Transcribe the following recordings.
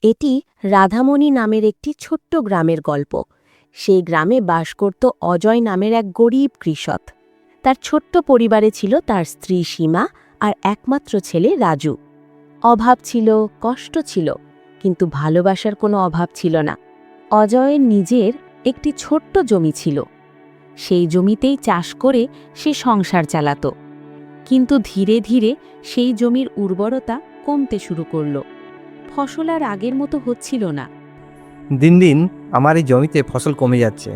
এটি রাধামণি নামের একটি ছোট্ট গ্রামের গল্প। সেই গ্রামে বাস করত অজয় নামের এক গরিব কৃষক। তার ছোট্ট পরিবারে ছিল তার স্ত্রী সীমা আর একমাত্র ছেলে রাজু। অভাব ছিল, কষ্ট ছিল, কিন্তু ভালোবাসার কোনো অভাব ছিল না। অজয়ের নিজের একটি ছোট্ট জমি ছিল। সেই জমিতেই চাষ করে সে সংসার চালাত। কিন্তু ধীরে ধীরে সেই জমির উর্বরতা কমতে শুরু করল। ফসল আর আগের মতো হচ্ছিল না। দিন দিন আমার এই জমিতে ফসল কমে যাচ্ছে।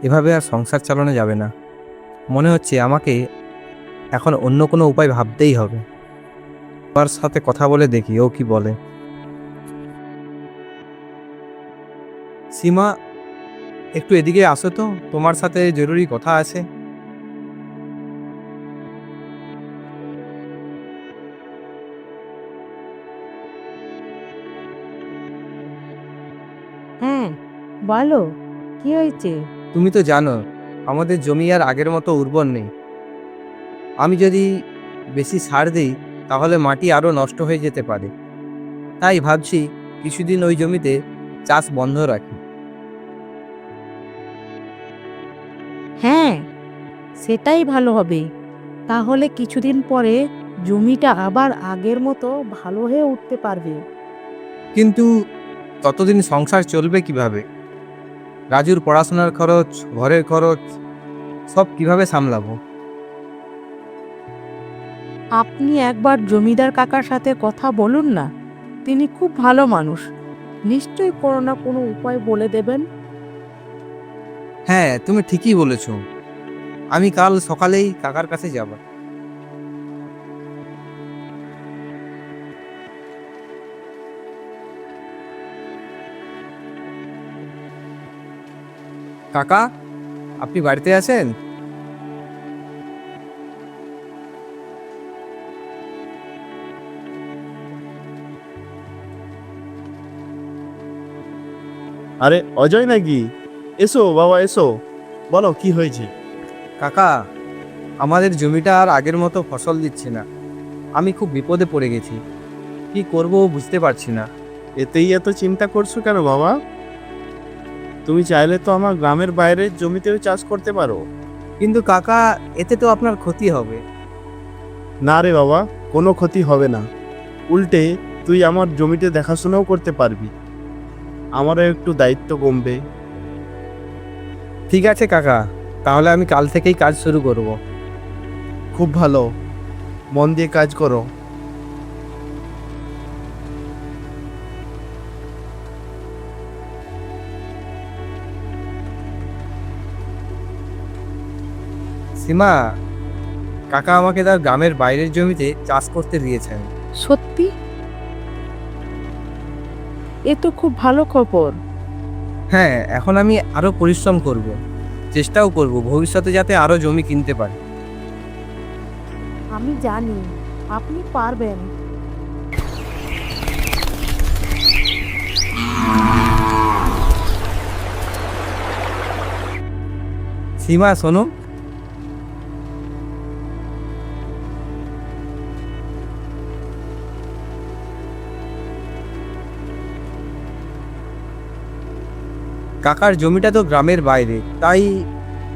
এভাবে আর সংসার চালানো যাবে না। মনে হচ্ছে আমাকে এখন অন্য কোনো উপায় ভাবতেই হবে। ওর সাথে কথা বলে দেখি ও কি বলে। সীমা, একটু এদিকে আসো তো, তোমার সাথে জরুরি কথা আছে। হ্যাঁ, বলো, কি হয়েছে? তুমি তো জানো আমাদের জমি আর আগের মতো উর্বর নেই। আমি যদি বেশি সার দিই তাহলে মাটি আরও নষ্ট হয়ে যেতে পারে। তাই ভাবছি কিছুদিন ওই জমিতে চাষ বন্ধ রাখি। হ্যাঁ, সেটাই ভালো হবে। তাহলে কিছুদিন পরে জমিটা আবার আগের মতো ভালো হয়ে উঠতে পারবে। কিন্তু ততদিন সংসার চলবে কিভাবে? রাজুর পড়াশোনার খরচ, ঘরের খরচ, সব কিভাবে সামলাবো? আপনি একবার জমিদার কাকার সাথে কথা বলুন না। তিনি খুব ভালো মানুষ, নিশ্চয়ই কোনো না কোনো উপায় বলে দেবেন। হ্যাঁ, তুমি ঠিকই বলেছো। আমি কাল সকালেই কাকার কাছে যাব। কাকা, আপনি বাড়িতে আছেন? আরে অজয় নাকি? এসো বাবা, এসো, বলো কি হয়েছে? কাকা, আমাদের জমিটা আর আগের মতো ফসল দিচ্ছে না। আমি খুব বিপদে পড়ে গেছি। কি করব বুঝতে পারছি না। এতেই এত চিন্তা করছো কেন বাবা? তুমি চাইলে তো আমার গ্রামের বাইরের জমিতেও চাষ করতে পারো। কিন্তু কাকা, এতে তো আপনার ক্ষতি হবে। না রে বাবা, কোনো ক্ষতি হবে না। উল্টে তুই আমার জমিতে দেখাশোনাও করতে পারবি। আমারও একটু দায়িত্ব কমবে। ঠিক আছে কাকা, তাহলে আমি কাল থেকেই কাজ শুরু করব। খুব ভালো, মন দিয়ে কাজ করো। সীমা, কাকা আমাকে তার গ্রামের বাইরের জমিতে চাষ করতে দিয়েছেন। সত্যি? এ তো খুব ভালো খবর। হ্যাঁ, এখন আমি আরো পরিশ্রম করব, চেষ্টাও করব ভবিষ্যতে যাতে আরো জমি কিনতে পারি। আমি জানি আপনি পারবেন। সীমা, শোনো। কাকার জমিটা তো গ্রামের বাইরে, তাই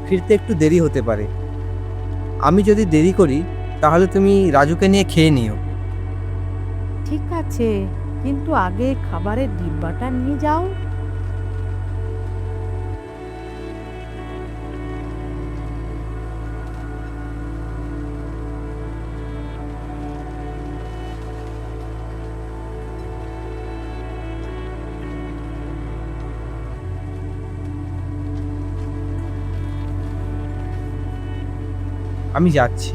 ফিরতে একটু দেরি হতে পারে। আমি যদি দেরি করি তাহলে তুমি রাজুকে নিয়ে খেয়ে নিও। ঠিক আছে, কিন্তু আগে খাবারের ডিব্বাটা নিয়ে যাও। আমি যাচ্ছি।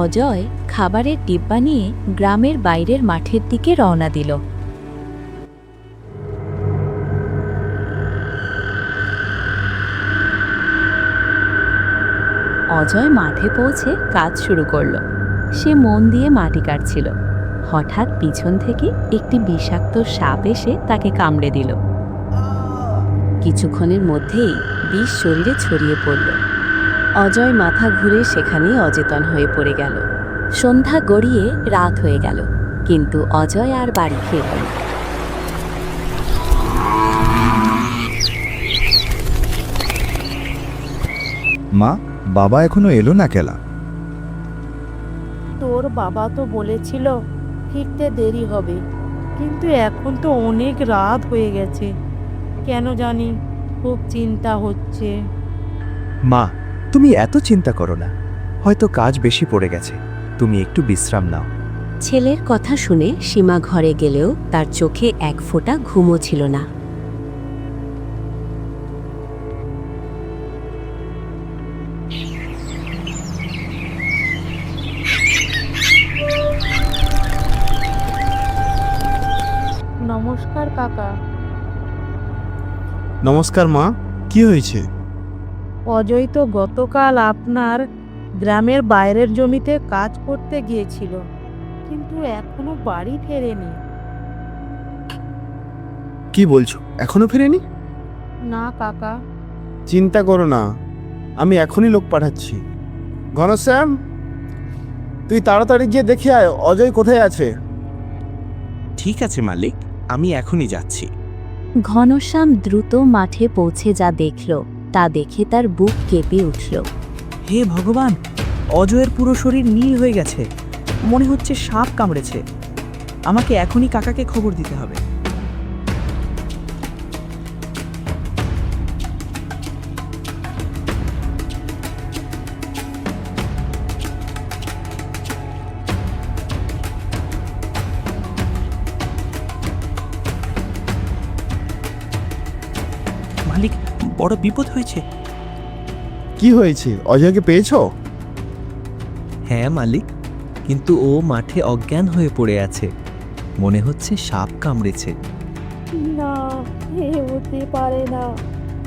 অজয় খাবারের ডিব্বা নিয়ে গ্রামের বাইরের মাঠের দিকে রওনা দিল। অজয় মাঠে পৌঁছে কাজ শুরু করল। সে মন দিয়ে মাটি কাটছিল। হঠাৎ পিছন থেকে একটি বিষাক্ত সাপ এসে তাকে কামড়ে দিল। কিছুক্ষণের মধ্যেই বিষ শরীরে ছড়িয়ে পড়ল। অজয় মাথা ঘুরে সেখানেই অচেতন হয়ে পড়ে গেল। সন্ধ্যা গড়িয়ে রাত হয়ে গেল। কিন্তু অজয় আর বাড়ি ফিরল না। মা, বাবা এখনো এলো না কেলা? তোর বাবা তো বলেছিল ফিরতে দেরি হবে, কিন্তু এখন তো অনেক রাত হয়ে গেছে। কেন জানি খুব চিন্তা হচ্ছে। মা, তুমি এত চিন্তা করো না, হয়তো কাজ বেশি পড়ে গেছে, তুমি একটু বিশ্রাম নাও। ছেলের কথা শুনে সীমা ঘরে গেলেও তার চোখে এক ফোঁটা ঘুমও ছিল না। নমস্কার কাকা। নমস্কার মা, কি হয়েছে? অজয় তো গতকাল আপনার গ্রামের বাইরের জমিতে কাজ করতে গিয়েছিল, কিন্তু এখনো বাড়ি ফেরেনি। কি বলছো, এখনো ফেরেনি? না কাকা। চিন্তা করো না, আমি এখনই লোক পাঠাচ্ছি। ঘনশ্যাম, তুই তাড়াতাড়ি গিয়ে দেখে আয় অজয় কোথায় আছে। ঠিক আছে মালিক, আমি এখনই যাচ্ছি। ঘনশ্যাম দ্রুত মাঠে পৌঁছে যা দেখল তা দেখে তার বুক কেঁপে উঠল। হে ভগবান, অজয়ের পুরো শরীর নীল হয়ে গেছে, মনে হচ্ছে সাপ কামড়েছে। আমাকে এখনই কাকাকে খবর দিতে হবে। মালিক, বড় বিপদ হয়েছে। কি হয়েছে, অজয়কে পেয়েছো? হ্যাঁ মালিক, কিন্তু ও মাঠে অজ্ঞান হয়ে পড়ে আছে, মনে হচ্ছে সাপ কামড়েছে। না, এ হতে পারে না।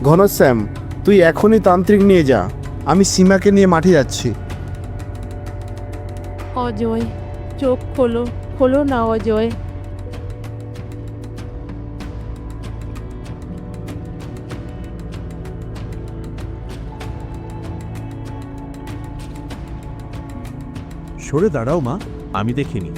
ঘনশ্যাম, তুই এখনই তান্ত্রিক নিয়ে যা, আমি সীমাকে নিয়ে মাঠে যাচ্ছি। অজয়, চোখ খোলো, খোলো না অজয়। সরে দাঁড়াও মা, আমি দেখিনি।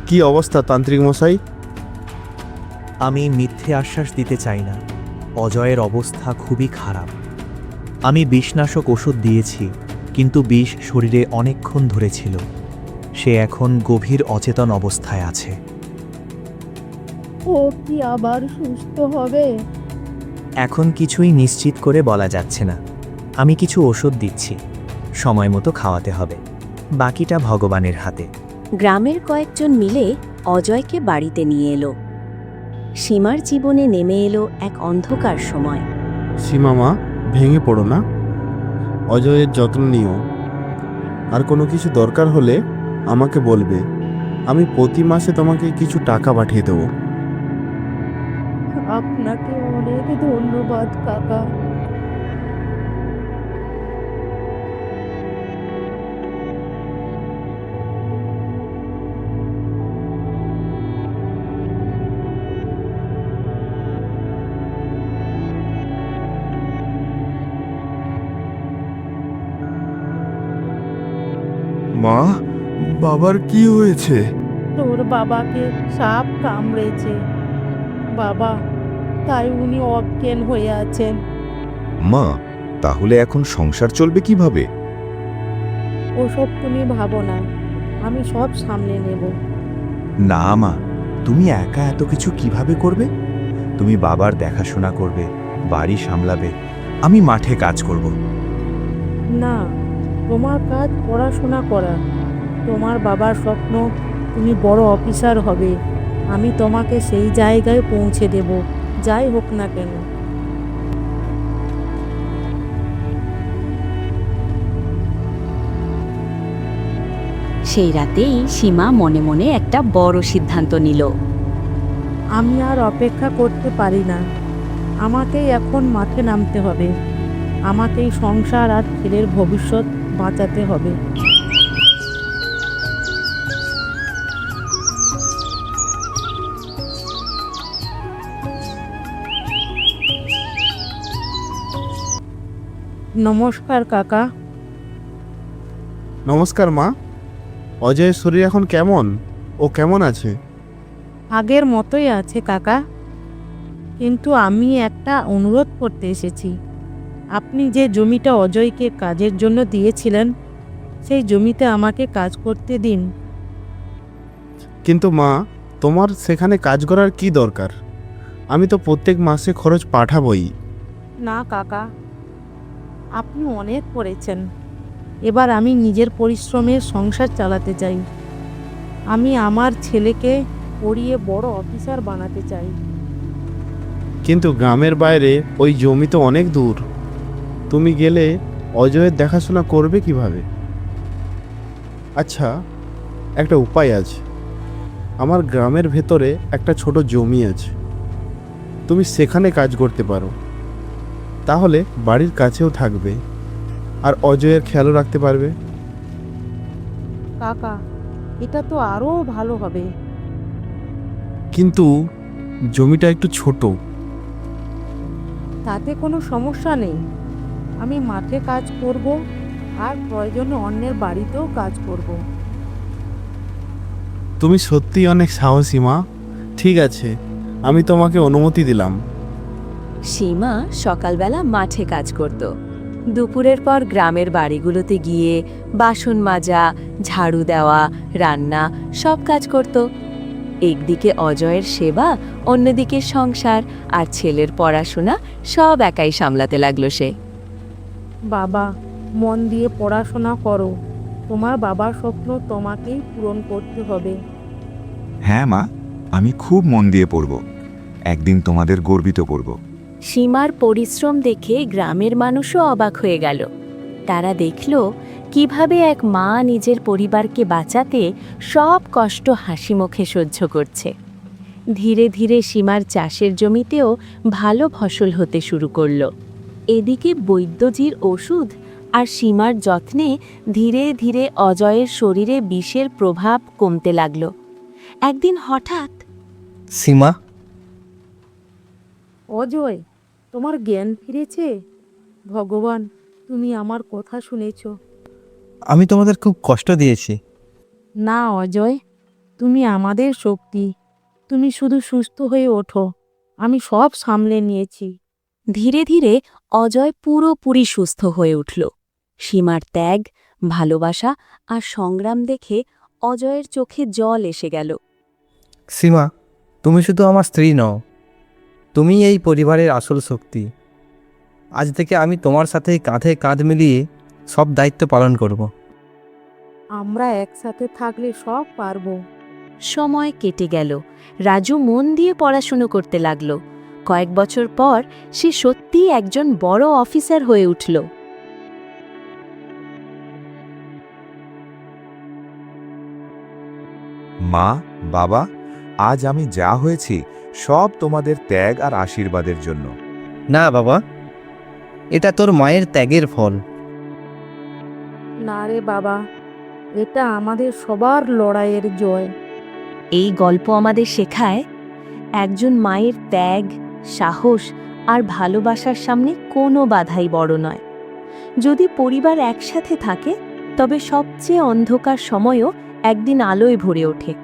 কি অবস্থা তান্ত্রিক মশাই? আমি মিথ্যে আশ্বাস দিতে চাই না, অজয়ের অবস্থা খুবই খারাপ। আমি বিষনাশক ওষুধ দিয়েছি, কিন্তু বিষ শরীরে অনেকক্ষণ ধরে ছিল। সে এখন গভীর অচেতন অবস্থায় আছে। ও কি আবার সুস্থ হবে? এখন কিছুই নিশ্চিত করে বলা যাচ্ছে না। আমি কিছু ওষুধ দিচ্ছি, সময় মতো খাওয়াতে হবে, বাকিটা ভগবানের হাতে। গ্রামের কয়েকজন মিলে অজয়কে বাড়িতে নিয়ে এলো। সীমার জীবনে নেমে এলো এক অন্ধকার সময়। সীমা মা, ভেঙে পড়ো না, অজয়ের যত্ন নিও। আর কোনো কিছু দরকার হলে আমাকে বলবে, আমি প্রতি মাসে তোমাকে কিছু টাকা পাঠিয়ে দেবো। আপনাকে অনেক ধন্যবাদ কাকা। মা, বাবার কি হয়েছে? তোর বাবাকে সাপ কামড়েছে বাবা, তাই উনি অজ্ঞান হয়ে আছেন। মা, তাহলে এখন সংসার চলবে কিভাবে? ওসব তুমি ভাবো না, আমি সব সামলে নেব। না মা, তুমি একা এত কিছু কিভাবে করবে? তুমি বাবার দেখাশোনা করবে, বাড়ি সামলাবে, আমি মাঠে কাজ করব। না, তোমার কাজ পড়াশোনা করা। তোমার বাবার স্বপ্ন তুমি বড় অফিসার হবে। আমি তোমাকে সেই জায়গায় পৌঁছে দেব, যাই হোক না কেন। সেই রাতেই সীমা মনে মনে একটা বড় সিদ্ধান্ত নিল। আমি আর অপেক্ষা করতে পারি না, আমাকেই এখন মাঠে নামতে হবে। আমাকেই সংসার আর ছেলের ভবিষ্যৎ বাঁচাতে হবে। নমস্কার কাকা। নমস্কার মা। অজয়ের শরীর এখন কেমন? ও কেমন আছে? আগের মতোই আছে কাকা, কিন্তু আমি একটা অনুরোধ করতে এসেছি। আপনি যে জমিটা অজয়কে কাজের জন্য দিয়েছিলেন, সেই জমিতে আমাকে কাজ করতে দিন। কিন্তু মা, তোমার সেখানে কাজ করার কি দরকার? আমি তো প্রত্যেক মাসে খরচ পাঠাবই। না কাকা, আপনি অনেক করেছেন। এবার আমি নিজের পরিশ্রমে সংসার চালাতে চাই। আমি আমার ছেলেকে পড়িয়ে বড় অফিসার বানাতে চাই। কিন্তু গ্রামের বাইরে ওই জমি তো অনেক দূর। তুমি গেলে অজয়ের দেখাশোনা করবে কিভাবে? আচ্ছা, একটা উপায় আছে। আমার গ্রামের ভেতরে একটা ছোট জমি আছে, তুমি সেখানে কাজ করতে পারো। তাহলে বাড়ির কাছেও থাকবে আর অজয়ের খেয়ালও রাখতে পারবে। কাকা, এটা তো আরও ভালো হবে। কিন্তু জমিটা একটু ছোট। তাতে কোনো সমস্যা নেই। আমি মাঠে কাজ করব আর প্রয়োজনে অন্যের বাড়িতেও কাজ করব। তুমি সত্যিই অনেক সাহসী মা। ঠিক আছে, আমি তোমাকে অনুমতি দিলাম। সীমা সকালবেলা মাঠে কাজ করত। দুপুরের পর গ্রামের বাড়িগুলোতে গিয়ে বাসন মাজা, ঝাড়ু দেওয়া, রান্না সব কাজ করত। একদিকে অজয়ের সেবা, অন্যদিকে সংসার আর ছেলের পড়াশোনা সব একাই সামলাতে লাগলো সে। বাবা, মন দিয়ে পড়াশোনা করো। তোমার বাবার স্বপ্ন তোমাকেই পূরণ করতে হবে। হ্যাঁ মা, আমি খুব মন দিয়ে পড়ব। একদিন তোমাদের গর্বিত করব। সীমার পরিশ্রম দেখে গ্রামের মানুষও অবাক হয়ে গেল। তারা দেখল কিভাবে এক মা নিজের পরিবারকে বাঁচাতে সব কষ্ট হাসিমুখে সহ্য করছে। ধীরে ধীরে সীমার চাষের জমিতেও ভালো ফসল হতে শুরু করল। এদিকে বৈদ্যজির ওষুধ আর সীমার যত্নে ধীরে ধীরে অজয়ের শরীরে বিষের প্রভাব কমতে লাগল। একদিন হঠাৎ সীমা, অজয়, তোমার জ্ঞান ফিরেছে? ভগবান, তুমি আমার কথা শুনেছ। আমি তোমাদের খুব কষ্ট দিয়েছি। না অজয়, তুমি আমাদের শক্তি। তুমি শুধু সুস্থ হয়ে ওঠো, আমি সব সামলে নিয়েছি। ধীরে ধীরে অজয় পুরোপুরি সুস্থ হয়ে উঠল। সীমার ত্যাগ, ভালোবাসা আর সংগ্রাম দেখে অজয়ের চোখে জল এসে গেল। সীমা, তুমি শুধু আমার স্ত্রী নও, তুমি এই পরিবারের আসল শক্তি। আজ থেকে আমি তোমার সাথে কাঁধে কাঁধ মিলিয়ে সব দায়িত্ব পালন করব। আমরা একসাথে থাকলে সব পারবো। সময় কেটে গেল। রাজু মন দিয়ে পড়াশুনো করতে লাগল। কয়েক বছর পর সে সত্যিই একজন বড় অফিসার হয়ে উঠল। মা, বাবা, আজ আমি যা হয়েছি সব তোমাদের ত্যাগ আর আশীর্বাদের জন্য। না বাবা, এটা তোর মায়ের ত্যাগের ফল। না রে বাবা, এটা আমাদের সবার লড়াইয়ের জয়। এই গল্প আমাদের শেখায় একজন মায়ের ত্যাগ, সাহস আর ভালোবাসার সামনে কোনো বাধাই বড় নয়। যদি পরিবার একসাথে থাকে তবে সবচেয়ে অন্ধকার সময়ও একদিন আলোয় ভরে ওঠে।